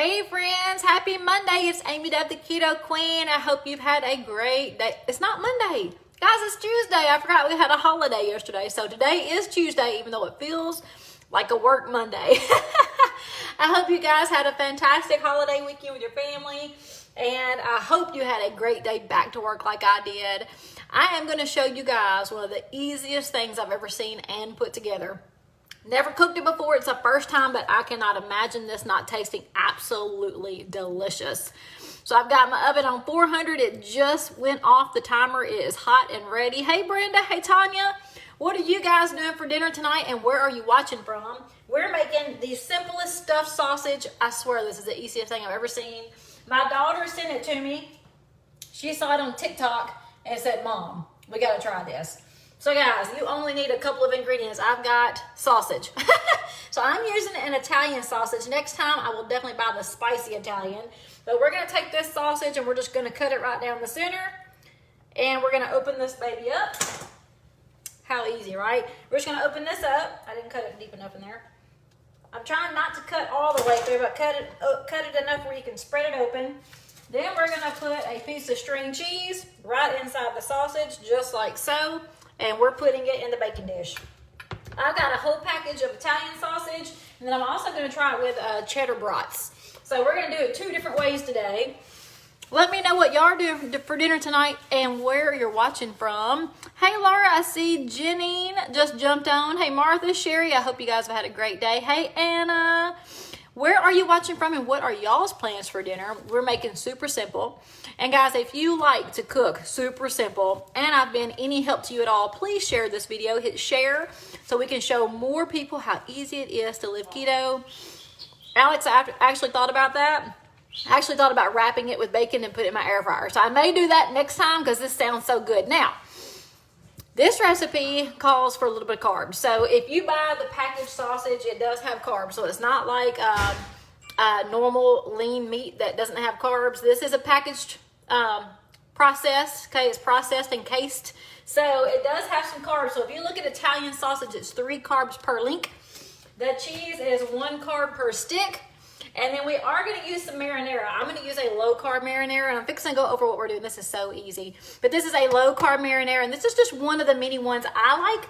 Hey friends, happy Monday. It's Amy Dove, the Keto Queen. I hope you've had a great day. It's not Monday. Guys, it's Tuesday. I forgot we had a holiday yesterday. So today is Tuesday, even though it feels like a work Monday. I hope you guys had a fantastic holiday weekend with your family. And I hope you had a great day back to work like I did. I am going to show you guys one of the easiest things I've ever seen and put together. Never cooked it before. It's the first time, but I cannot imagine this not tasting absolutely delicious. So I've got my oven on 400. It just went off the timer. It is hot and ready. Hey, Brenda. Hey, Tanya. What are you guys doing for dinner tonight, and where are you watching from? We're making the simplest stuffed sausage. I swear this is the easiest thing I've ever seen. My daughter sent it to me. She saw it on TikTok and said, Mom, we got to try this. So guys, you only need a couple of ingredients. I've got sausage. So I'm using an Italian sausage. Next time I will definitely buy the spicy Italian. But we're gonna take this sausage and we're just gonna cut it right down the center. And we're gonna open this baby up. How easy, right? We're just gonna open this up. I didn't cut it deep enough in there. I'm trying not to cut all the way through, but cut it enough where you can spread it open. Then we're gonna put a piece of string cheese right inside the sausage, just like so. And we're putting it in the baking dish. I've got a whole package of Italian sausage, and then I'm also gonna try it with cheddar brats. So we're gonna do it two different ways today. Let me know what y'all are doing for dinner tonight and where you're watching from. Hey Laura, I see Janine just jumped on. Hey Martha, Sherry, I hope you guys have had a great day. Hey Anna, where are you watching from and what are y'all's plans for dinner? We're making super simple. And guys, if you like to cook super simple and I've been any help to you at all, please share this video. Hit share so we can show more people how easy it is to live keto. Alex, I actually thought about that. I actually thought about wrapping it with bacon and put it in my air fryer. So I may do that next time because this sounds so good. Now, this recipe calls for a little bit of carbs. So if you buy the packaged sausage, it does have carbs. So it's not like normal lean meat that doesn't have carbs. This is a packaged process. Okay, it's processed and cased. So it does have some carbs. So if you look at Italian sausage, it's 3 carbs per link. The cheese is 1 carb per stick. And then we are going to use some marinara. I'm going to use a low-carb marinara, and I'm fixing to go over what we're doing. This is so easy. But this is a low-carb marinara, and this is just one of the many ones I like.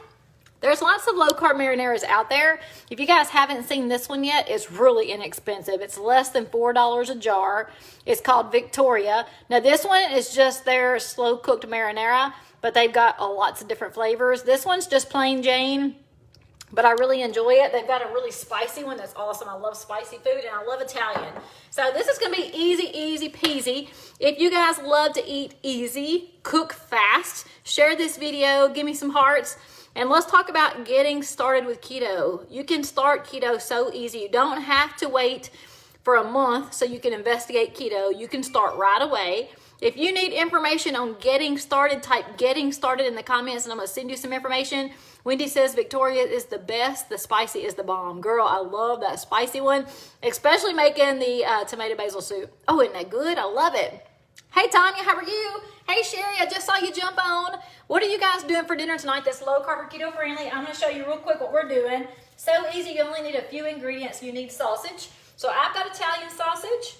There's lots of low-carb marinaras out there. If you guys haven't seen this one yet, it's really inexpensive. It's less than $4 a jar. It's called Victoria. Now, this one is just their slow-cooked marinara, but they've got lots of different flavors. This one's just plain Jane, but I really enjoy it. They've got a really spicy one that's awesome. I love spicy food and I love Italian. So this is gonna be easy, easy peasy. If you guys love to eat easy, cook fast, share this video, give me some hearts, and let's talk about getting started with keto. You can start keto so easy. You don't have to wait for a month so you can investigate keto. You can start right away. If you need information on getting started, type getting started in the comments and I'm gonna send you some information. Wendy says Victoria is the best, the spicy is the bomb. Girl, I love that spicy one, especially making the tomato basil soup. Oh, isn't that good? I love it. Hey Tanya, how are you? Hey Sherry, I just saw you jump on. What are you guys doing for dinner tonight that's low carb or keto friendly? I'm gonna show you real quick what we're doing. So easy, you only need a few ingredients. You need sausage. So I've got Italian sausage.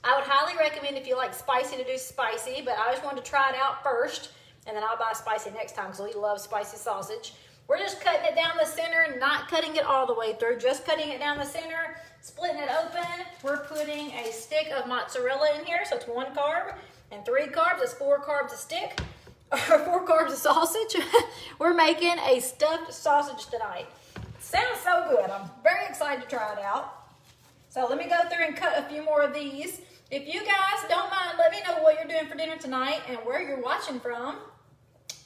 I would highly recommend if you like spicy to do spicy, but I just wanted to try it out first, and then I'll buy spicy next time because we love spicy sausage. We're just cutting it down the center, not cutting it all the way through, just cutting it down the center, splitting it open. We're putting a stick of mozzarella in here, so it's 1 carb, and 3 carbs, it's 4 carbs a stick, or 4 carbs of sausage. We're making a stuffed sausage tonight. Sounds so good. I'm very excited to try it out. So let me go through and cut a few more of these. If you guys don't mind, let me know what you're doing for dinner tonight and where you're watching from.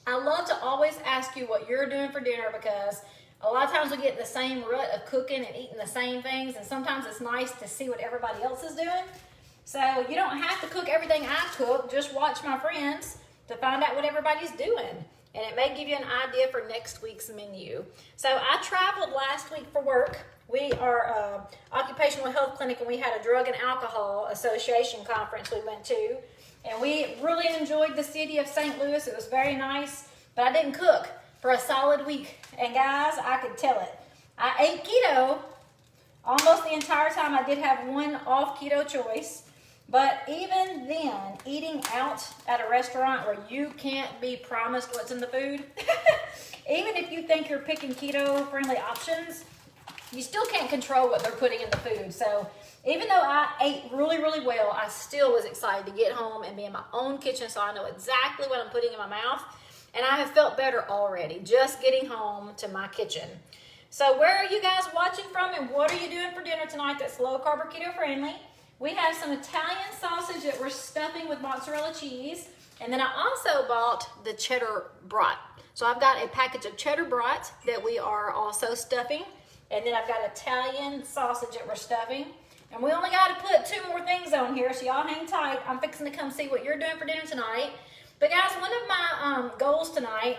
I love to always ask you what you're doing for dinner because a lot of times we get in the same rut of cooking and eating the same things, and sometimes it's nice to see what everybody else is doing. So you don't have to cook everything I cook. Just watch my friends to find out what everybody's doing. And it may give you an idea for next week's menu. So I traveled last week for work. We are occupational health clinic, and we had a drug and alcohol association conference we went to. And we really enjoyed the city of St. Louis. It was very nice, but I didn't cook for a solid week. And guys, I could tell it. I ate keto almost the entire time I did have one off keto choice. But even then, eating out at a restaurant where you can't be promised what's in the food, even if you think you're picking keto-friendly options, you still can't control what they're putting in the food. So even though I ate really, really well, I still was excited to get home and be in my own kitchen so I know exactly what I'm putting in my mouth. And I have felt better already just getting home to my kitchen. So where are you guys watching from, and what are you doing for dinner tonight that's low-carb or keto-friendly? We have some Italian sausage that we're stuffing with mozzarella cheese. And then I also bought the cheddar brat. So I've got a package of cheddar brat that we are also stuffing. And then I've got Italian sausage that we're stuffing. And we only got to put 2 more things on here, so y'all hang tight. I'm fixing to come see what you're doing for dinner tonight. But guys, one of my goals tonight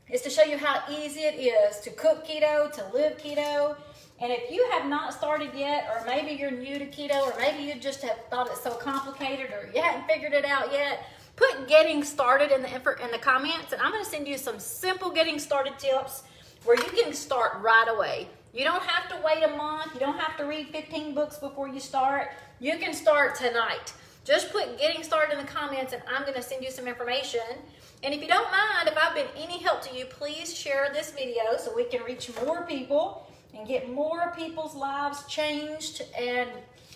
is to show you how easy it is to cook keto, to live keto. And if you have not started yet, or maybe you're new to keto, or maybe you just have thought it's so complicated, or you hadn't figured it out yet, put getting started in the comments, and I'm going to send you some simple getting started tips where you can start right away. You don't have to wait a month. You don't have to read 15 books before you start. You can start tonight. Just put getting started in the comments, and I'm going to send you some information. And if you don't mind, if I've been any help to you, please share this video so we can reach more people and get more people's lives changed and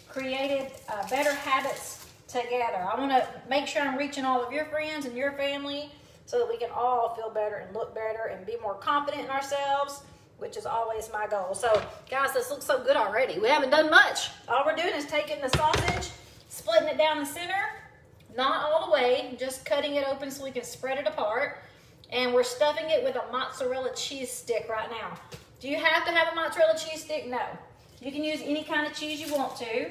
created better habits together. I want to make sure I'm reaching all of your friends and your family so that we can all feel better and look better and be more confident in ourselves, which is always my goal. So guys, this looks so good already. We haven't done much. All we're doing is taking the sausage, splitting it down the center, not all the way, just cutting it open so we can spread it apart. And we're stuffing it with a mozzarella cheese stick right now. Do you have to have a mozzarella cheese stick? No. You can use any kind of cheese you want to.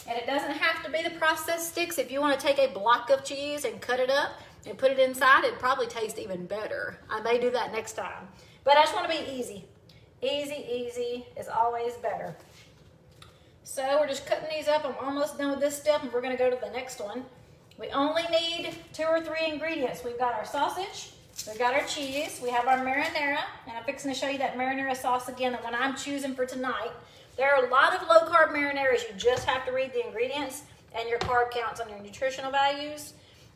And it doesn't have to be the processed sticks. If you want to take a block of cheese and cut it up and put it inside, it'd probably taste even better. I may do that next time. But I just want to be easy. Easy is always better. So we're just cutting these up. I'm almost done with this step, and we're going to go to the next one. We only need 2 or 3 ingredients. We've got our sausage. We've got our cheese, we have our marinara, and I'm fixing to show you that marinara sauce again, the one I'm choosing for tonight. There are a lot of low-carb marinaras. You just have to read the ingredients and your carb counts on your nutritional values.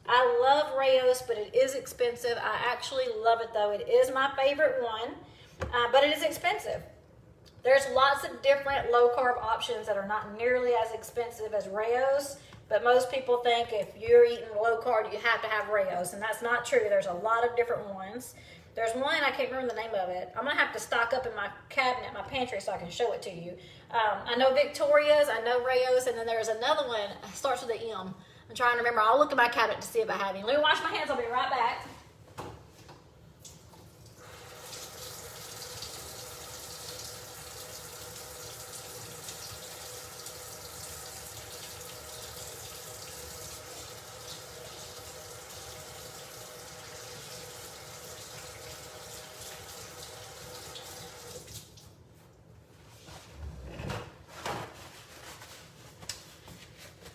I love Rayo's, but it is expensive. I actually love it, though. It is my favorite one, but it is expensive. There's lots of different low-carb options that are not nearly as expensive as Rayo's. But most people think if you're eating low carb, you have to have Rayo's, and that's not true. There's a lot of different ones. There's one, I can't remember the name of it. I'm going to have to stock up in my cabinet, my pantry, so I can show it to you. I know Victoria's, I know Rayo's, and then there's another one. It starts with an M. I'm trying to remember. I'll look at my cabinet to see if I have any. Let me wash my hands. I'll be right back.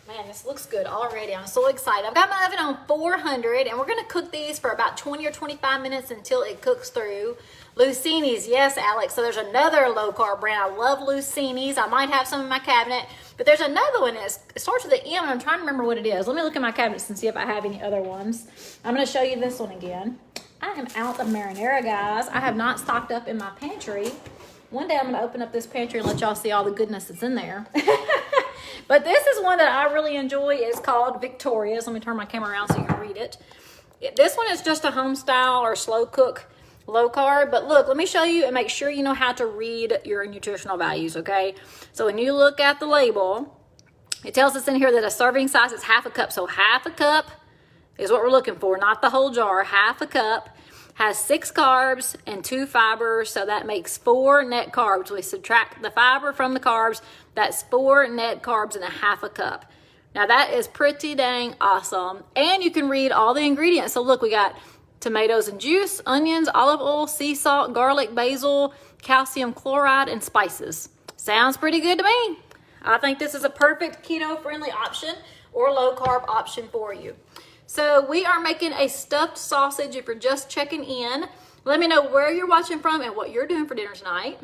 Man, this looks good already. I'm so excited. I've got my oven on 400, and we're going to cook these for about 20 or 25 minutes until it cooks through. Lucini's, yes, Alex. So there's another low-carb brand. I love Lucini's. I might have some in my cabinet, but there's another one that starts with an M, and I'm trying to remember what it is. Let me look in my cabinets and see if I have any other ones. I'm going to show you this one again. I am out of marinara, guys. I have not stocked up in my pantry. One day I'm going to open up this pantry and let y'all see all the goodness that's in there. But this is one that I really enjoy. It's called Victoria's. Let me turn my camera around so you can read it. This one is just a home style or slow cook low carb. But look, let me show you and make sure you know how to read your nutritional values, okay? So when you look at the label, it tells us in here that a serving size is half a cup. So half a cup is what we're looking for, not the whole jar. Half a cup has 6 carbs and 2 fibers, so that makes 4 net carbs. We subtract the fiber from the carbs, that's 4 net carbs in a half a cup. Now that is pretty dang awesome. And you can read all the ingredients. So look, we got tomatoes and juice, onions, olive oil, sea salt, garlic, basil, calcium chloride, and spices. Sounds pretty good to me. I think this is a perfect keto-friendly option or low-carb option for you. So we are making a stuffed sausage. If you're just checking in, let me know where you're watching from and what you're doing for dinner tonight.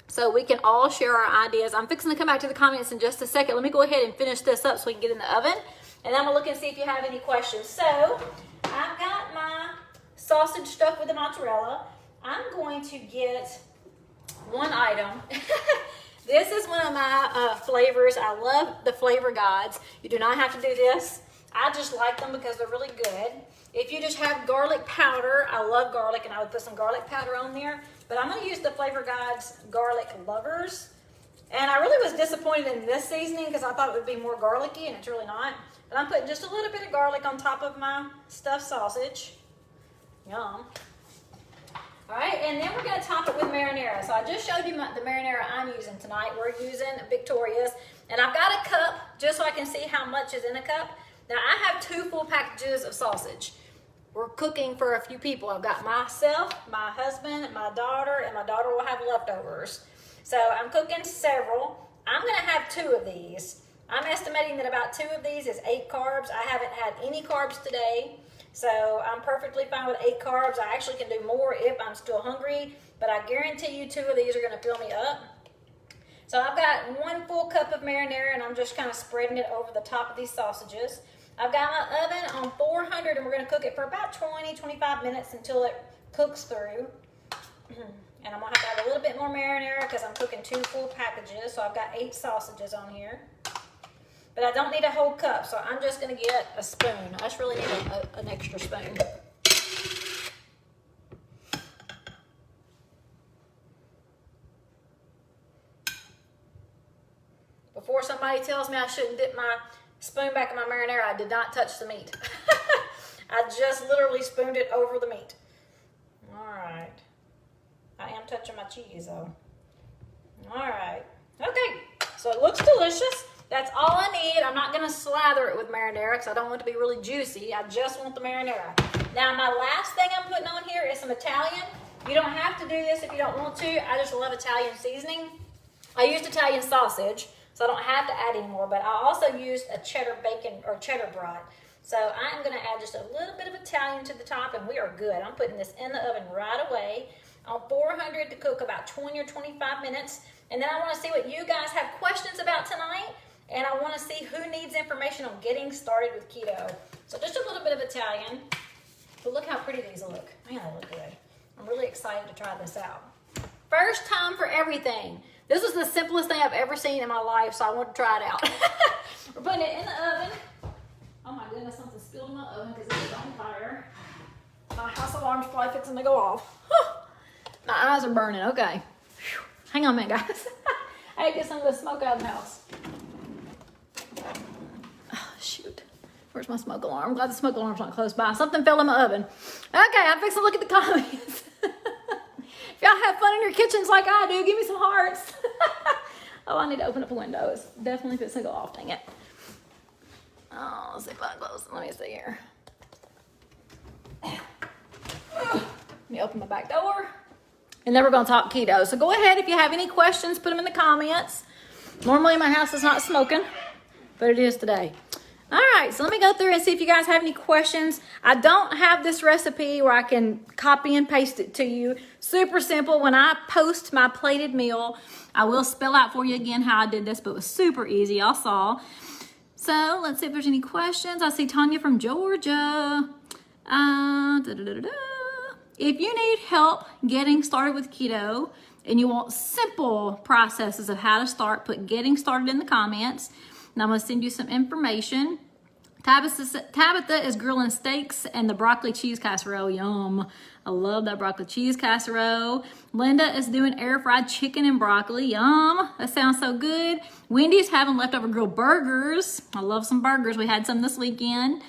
so we can all share our ideas. I'm fixing to come back to the comments in just a second. Let me go ahead and finish this up so we can get in the oven. And then I'm going to look and see if you have any questions. So I've got my sausage stuffed with the mozzarella. I'm going to get one item. This is one of my flavors. I love the Flavor Gods. You do not have to do this. I just like them because they're really good. If you just have garlic powder, I love garlic and I would put some garlic powder on there. But I'm going to use the Flavor Gods Garlic Lovers. And I really was disappointed in this seasoning because I thought it would be more garlicky and it's really not. But I'm putting just a little bit of garlic on top of my stuffed sausage. Yum. All right, and then we're going to top it with marinara. So I just showed you the marinara I'm using tonight. We're using Victoria's. And I've got a cup just so I can see how much is in a cup. Now I have 2 full packages of sausage. We're cooking for a few people. I've got myself, my husband, my daughter, and my daughter will have leftovers. So I'm cooking several. I'm going to have 2 of these. I'm estimating that about 2 of these is 8 carbs. I haven't had any carbs today. So I'm perfectly fine with 8 carbs. I actually can do more if I'm still hungry, but I guarantee you 2 of these are going to fill me up. So I've got 1 full cup of marinara and I'm just kind of spreading it over the top of these sausages. I've got my oven on 400 and we're going to cook it for about 20-25 minutes until it cooks through. And I'm going to have a little bit more marinara because I'm cooking 2 full packages. So I've got 8 sausages on here. But I don't need a whole cup, so I'm just going to get a spoon. I just really need an extra spoon. Before somebody tells me I shouldn't dip my spoon back in my marinara, I did not touch the meat. I just literally spooned it over the meat. All right. I am touching my cheese, though. All right. Okay, so it looks delicious. That's all I need. I'm not going to slather it with marinara because I don't want it to be really juicy. I just want the marinara. Now, my last thing I'm putting on here is some Italian. You don't have to do this if you don't want to. I just love Italian seasoning. I used Italian sausage, so I don't have to add any more, but I also used a cheddar bacon or cheddar brat. So I'm going to add just a little bit of Italian to the top, and we are good. I'm putting this in the oven right away on 400 to cook about 20 or 25 minutes. And then I want to see what you guys have questions about tonight. And I want to see who needs information on getting started with keto. So just a little bit of Italian. But look how pretty these look. Man, they look good. I'm really excited to try this out. First time for everything. This is the simplest thing I've ever seen in my life, so I want to try it out. We're putting it in the oven. Oh my goodness, something spilled in my oven because it's on fire. My house alarm's probably fixing to go off. My eyes are burning. Okay. Whew. Hang on a minute, guys. I had to get some of the smoke out of the house. Oh, shoot. Where's my smoke alarm? I'm glad the smoke alarm's not close by. Something fell in my oven. Okay, I'm fixing to look at the comments. If y'all have fun in your kitchens like I do, give me some hearts. Oh, I need to open up a window. It's definitely fixing to go off, dang it. Oh, let's see if I can close. Let me see here. Let me open my back door. And then we're going to talk keto. So go ahead, if you have any questions, put them in the comments. Normally my house is not smoking, but it is today. All right, so let me go through and see if you guys have any questions. I don't have this recipe where I can copy and paste it to you. Super simple. When I post my plated meal, I will spell out for you again how I did this, but it was super easy, y'all saw. So let's see if there's any questions. I see Tanya from Georgia. If you need help getting started with keto and you want simple processes of how to start, put getting started in the comments. And I'm going to send you some information. Tabitha is grilling steaks and the broccoli cheese casserole. Yum. I love that broccoli cheese casserole. Linda is doing air fried chicken and broccoli. Yum. That sounds so good. Wendy's having leftover grilled burgers. I love some burgers. We had some this weekend.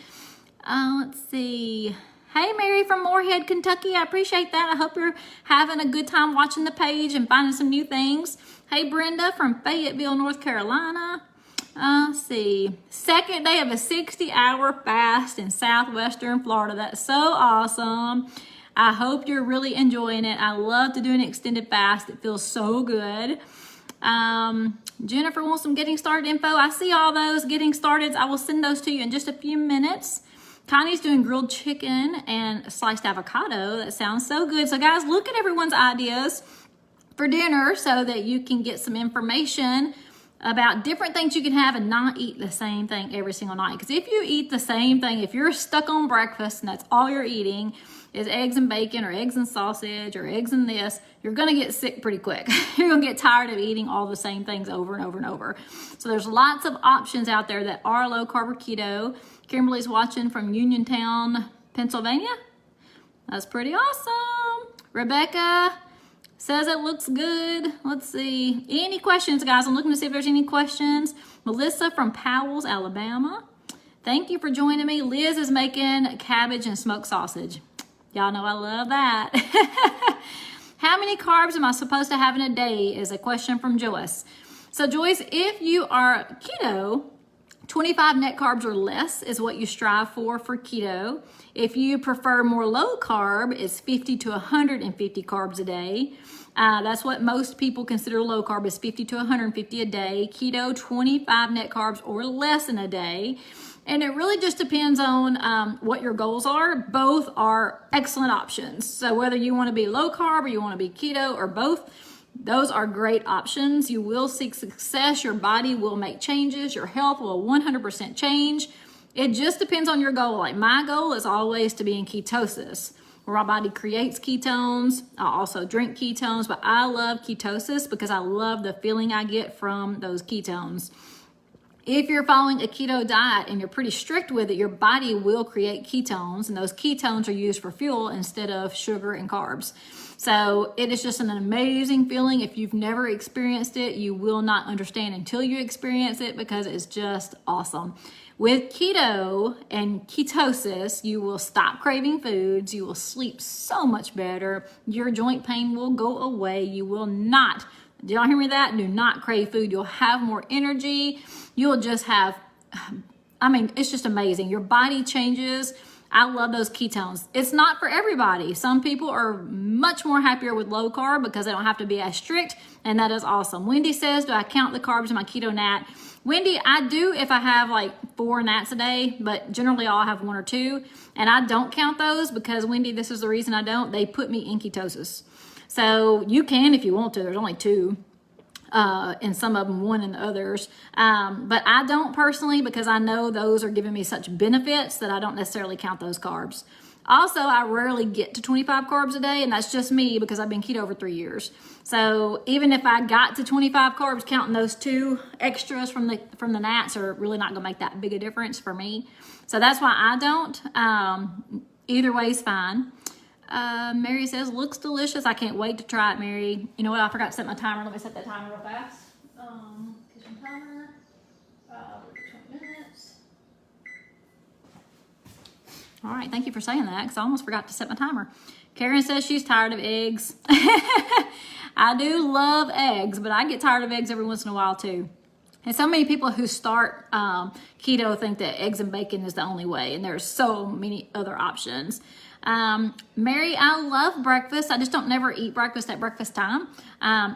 Let's see. Hey, Mary from Moorhead, Kentucky. I appreciate that. I hope you're having a good time watching the page and finding some new things. Hey, Brenda from Fayetteville, North Carolina. Let's see. Second day of a 60-hour fast in southwestern Florida. That's so awesome. I hope you're really enjoying it. I love to do an extended fast. It feels so good. Jennifer wants some getting started info. I see all those getting started. I will send those to you in just a few minutes. Connie's doing grilled chicken and sliced avocado. That sounds so good. So guys, look at everyone's ideas. for dinner so that you can get some information about different things you can have and not eat the same thing every single night. Because if you eat the same thing, if you're stuck on breakfast and that's all you're eating is eggs and bacon or eggs and sausage or eggs and this, you're going to get sick pretty quick. You're going to get tired of eating all the same things over and over and over. So there's lots of options out there that are low carb or keto. Kimberly's watching from Uniontown, Pennsylvania. That's pretty awesome. Rebecca says it looks good. Let's see. Any questions, guys? I'm looking to see if there's any questions. Melissa from Powell's, Alabama. Thank you for joining me. Liz is making cabbage and smoked sausage. Y'all know I love that. How many carbs am I supposed to have in a day is a question from Joyce. So Joyce, if you are keto, 25 net carbs or less is what you strive for keto. If you prefer more low carb, it's 50 to 150 carbs a day. That's what most people consider low carb, is 50 to 150 a day. Keto, 25 net carbs or less in a day. And it really just depends on what your goals are. Both are excellent options. So whether you want to be low carb or you want to be keto or both, those are great options. You will seek success. Your body will make changes. Your health will 100% change. It just depends on your goal. Like my goal is always to be in ketosis, where my body creates ketones. I also drink ketones, but I love ketosis because I love the feeling I get from those ketones. If you're following a keto diet and you're pretty strict with it, your body will create ketones, and those ketones are used for fuel instead of sugar and carbs. So it is just an amazing feeling. If you've never experienced it, you will not understand until you experience it, because it's just awesome. With keto and ketosis, you will stop craving foods. You will sleep so much better. Your joint pain will go away. You will not, did y'all hear me that? Do not crave food. You'll have more energy. You'll just have, it's just amazing. Your body changes. I love those ketones. It's not for everybody. Some people are much more happier with low carb because they don't have to be as strict, and that is awesome. Wendy says, do I count the carbs in my keto nat? Wendy, I do if I have like 4 nats a day, but generally I'll have 1 or 2, and I don't count those because, Wendy, this is the reason I don't. They put me in ketosis. So you can if you want to. There's only 2. And some of them 1 in the others. But I don't personally, because I know those are giving me such benefits that I don't necessarily count those carbs. Also, I rarely get to 25 carbs a day, and that's just me because I've been keto for 3 years. So even if I got to 25 carbs, counting those 2 extras from the nats are really not going to make that big a difference for me. So that's why I don't. Either way is fine. Mary says, looks delicious. I can't wait to try it, Mary. You know what? I forgot to set my timer. Let me set that timer real fast. Kitchen timer. 20 minutes. All right. Thank you for saying that, because I almost forgot to set my timer. Karen says she's tired of eggs. I do love eggs, but I get tired of eggs every once in a while too. And so many people who start keto think that eggs and bacon is the only way, and there's so many other options. Mary, I love breakfast. I just don't never eat breakfast at breakfast time.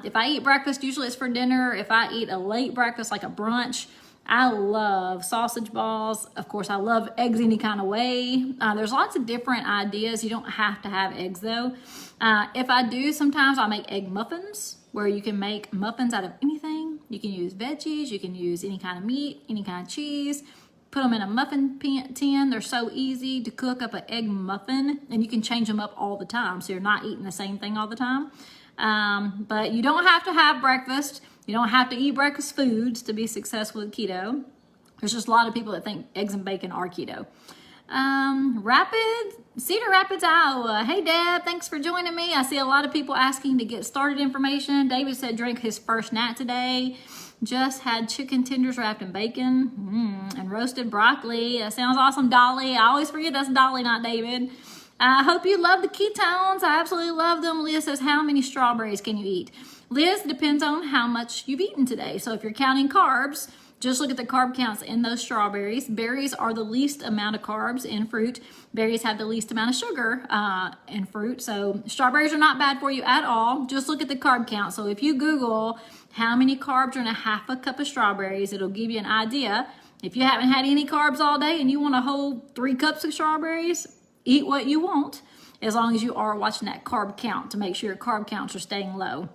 If I eat breakfast, usually it's for dinner. If I eat a late breakfast, like a brunch, I love sausage balls. Of course, I love eggs any kind of way. There's lots of different ideas. You don't have to have eggs though. If I do, sometimes I'll make egg muffins, where you can make muffins out of anything. You can use veggies, you can use any kind of meat, any kind of cheese. Put them in a muffin tin. They're so easy to cook up an egg muffin, and you can change them up all the time, so you're not eating the same thing all the time. But you don't have to have breakfast. You don't have to eat breakfast foods to be successful with keto. There's just a lot of people that think eggs and bacon are keto. Cedar Rapids, Iowa. Hey, Deb, thanks for joining me. I see a lot of people asking to get started information. David said drink his first nat today. Just had chicken tenders wrapped in bacon and roasted broccoli. That sounds awesome, Dolly. I always forget that's Dolly, not David. I hope you love the ketones. I absolutely love them. Liz says, how many strawberries can you eat? Liz, depends on how much you've eaten today. So if you're counting carbs, just look at the carb counts in those strawberries. Berries are the least amount of carbs in fruit. Berries have the least amount of sugar in fruit. So strawberries are not bad for you at all. Just look at the carb count. So if you Google how many carbs are in a half a cup of strawberries, it'll give you an idea. If you haven't had any carbs all day and you want a whole 3 cups of strawberries, eat what you want, as long as you are watching that carb count to make sure your carb counts are staying low.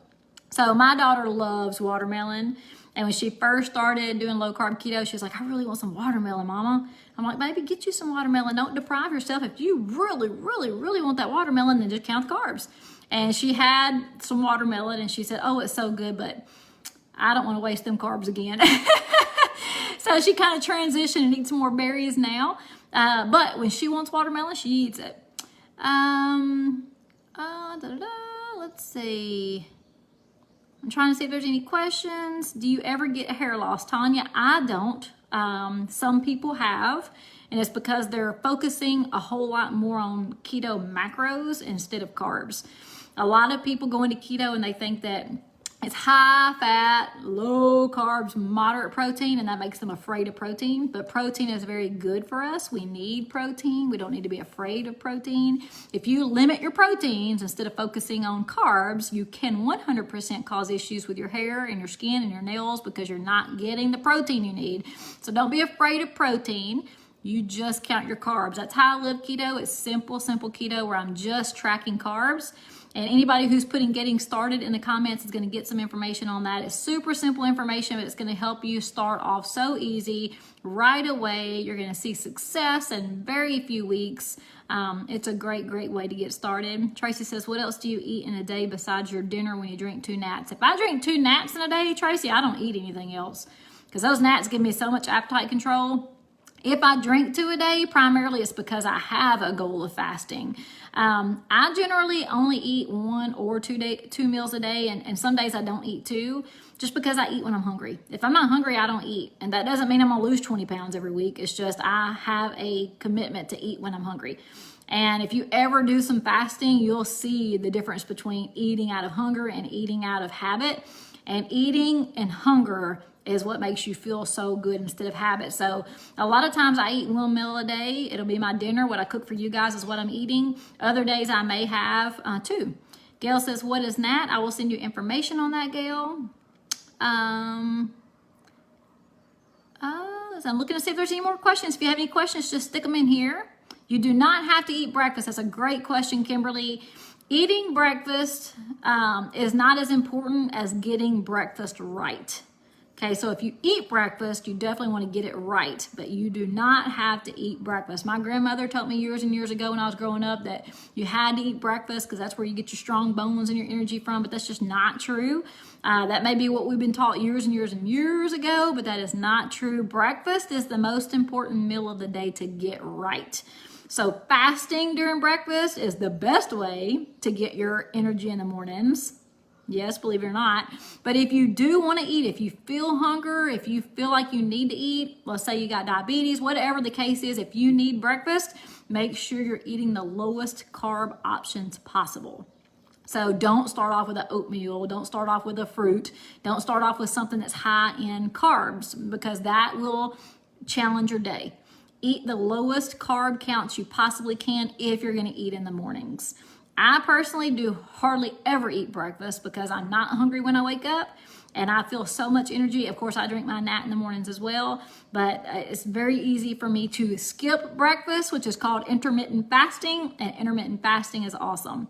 So my daughter loves watermelon. And when she first started doing low carb keto, she was like, I really want some watermelon, Mama. I'm like, baby, get you some watermelon. Don't deprive yourself. If you really, really, really want that watermelon, then just count the carbs. And she had some watermelon and she said, oh, it's so good, but I don't want to waste them carbs again. So she kind of transitioned and eats some more berries now. But when she wants watermelon, she eats it. Let's see. I'm trying to see if there's any questions. Do you ever get hair loss, Tanya? I don't. Some people have, and it's because they're focusing a whole lot more on keto macros instead of carbs. A lot of people go into keto and they think that it's high fat, low carbs, moderate protein, and that makes them afraid of protein. But protein is very good for us. We need protein. We don't need to be afraid of protein. If you limit your proteins instead of focusing on carbs, you can 100% cause issues with your hair and your skin and your nails because you're not getting the protein you need. So don't be afraid of protein. You just count your carbs. That's how I live keto. It's simple keto where I'm just tracking carbs. And anybody who's putting getting started in the comments is going to get some information on that. It's super simple information, but it's going to help you start off so easy right away. You're going to see success in very few weeks. It's a great way to get started. Tracy says, what else do you eat in a day besides your dinner when you drink 2 gnats? If I drink 2 gnats in a day, Tracy, I don't eat anything else because those gnats give me so much appetite control. If I drink 2 a day, primarily it's because I have a goal of fasting. I generally only eat 1 or 2 meals a day, and some days I don't eat 2, just because I eat when I'm hungry. If I'm not hungry, I don't eat. And that doesn't mean I'm gonna lose 20 pounds every week. It's just I have a commitment to eat when I'm hungry. And if you ever do some fasting, you'll see the difference between eating out of hunger and eating out of habit. And eating and hunger is what makes you feel so good instead of habit. So a lot of times I eat 1 meal a day. It'll be my dinner. What I cook for you guys is what I'm eating. Other days I may have 2. Gail says, what is gnat? I will send you information on that, Gail. I'm looking to see if there's any more questions. If you have any questions, just stick them in here. You do not have to eat breakfast. That's a great question, Kimberly. Eating breakfast is not as important as getting breakfast right. Okay, so if you eat breakfast, you definitely want to get it right, but you do not have to eat breakfast. My grandmother told me years and years ago when I was growing up that you had to eat breakfast because that's where you get your strong bones and your energy from, but that's just not true. That may be what we've been taught years and years and years ago, but that is not true. Breakfast is the most important meal of the day to get right. So fasting during breakfast is the best way to get your energy in the mornings. Yes, believe it or not. But if you do want to eat, if you feel hunger, if you feel like you need to eat, let's say you got diabetes, whatever the case is, if you need breakfast, make sure you're eating the lowest carb options possible. So don't start off with an oatmeal. Don't start off with a fruit. Don't start off with something that's high in carbs because that will challenge your day. Eat the lowest carb counts you possibly can if you're going to eat in the mornings. I personally do hardly ever eat breakfast because I'm not hungry when I wake up and I feel so much energy. Of course, I drink my nat in the mornings as well, but it's very easy for me to skip breakfast, which is called intermittent fasting, and intermittent fasting is awesome.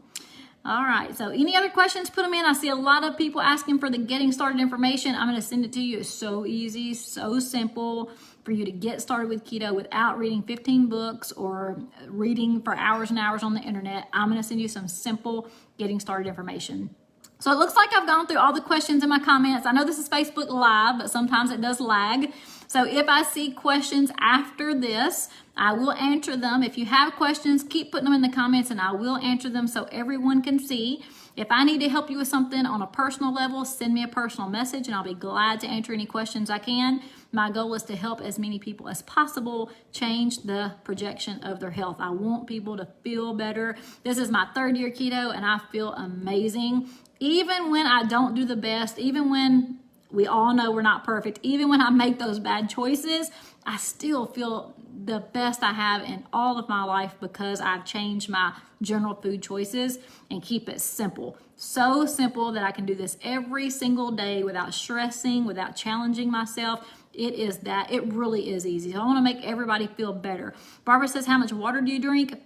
All right, so any other questions, put them in. I see a lot of people asking for the getting started information. I'm going to send it to you. It's so easy, so simple for you to get started with keto without reading 15 books or reading for hours and hours on the internet. I'm going to send you some simple getting started information. So it looks like I've gone through all the questions in my comments. I know this is Facebook Live, but sometimes it does lag. So if I see questions after this, I will answer them. If you have questions, keep putting them in the comments and I will answer them so everyone can see. If I need to help you with something on a personal level, send me a personal message and I'll be glad to answer any questions I can. My goal is to help as many people as possible change the projection of their health. I want people to feel better. This is my 3rd year keto and I feel amazing. Even when I don't do the best, even when we all know we're not perfect, even when I make those bad choices, I still feel the best I have in all of my life because I've changed my general food choices and keep it simple. So simple that I can do this every single day without stressing, without challenging myself. It really is easy. So I want to make everybody feel better. Barbara says, how much water do you drink?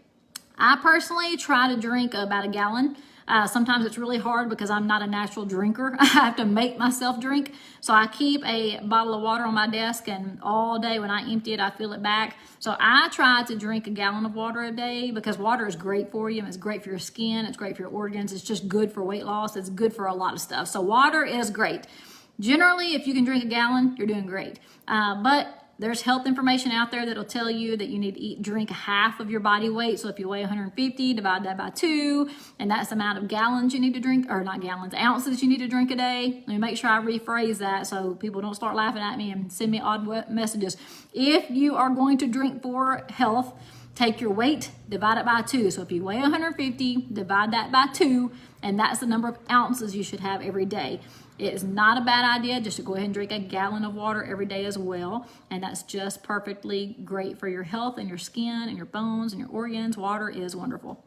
I personally try to drink about a gallon. Sometimes it's really hard because I'm not a natural drinker. I have to make myself drink. So I keep a bottle of water on my desk, and all day when I empty it, I fill it back. So I try to drink a gallon of water a day because water is great for you. It's great for your skin. It's great for your organs. It's just good for weight loss. It's good for a lot of stuff. So water is great. Generally, if you can drink a gallon, you're doing great. But there's health information out there that'll tell you that you need to drink half of your body weight. So if you weigh 150, divide that by 2, and that's the amount of gallons you need to drink, or not gallons, ounces you need to drink a day. Let me make sure I rephrase that so people don't start laughing at me and send me odd messages. If you are going to drink for health, take your weight, divide it by 2. So if you weigh 150, divide that by 2, and that's the number of ounces you should have every day. It is not a bad idea just to go ahead and drink a gallon of water every day as well. And that's just perfectly great for your health and your skin and your bones and your organs. Water is wonderful.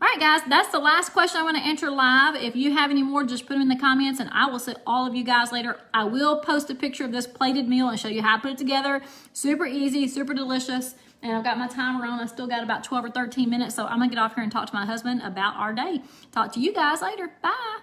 All right, guys, that's the last question I want to answer live. If you have any more, just put them in the comments and I will see all of you guys later. I will post a picture of this plated meal and show you how to put it together. Super easy, super delicious. And I've got my timer on. I still got about 12 or 13 minutes. So I'm going to get off here and talk to my husband about our day. Talk to you guys later. Bye.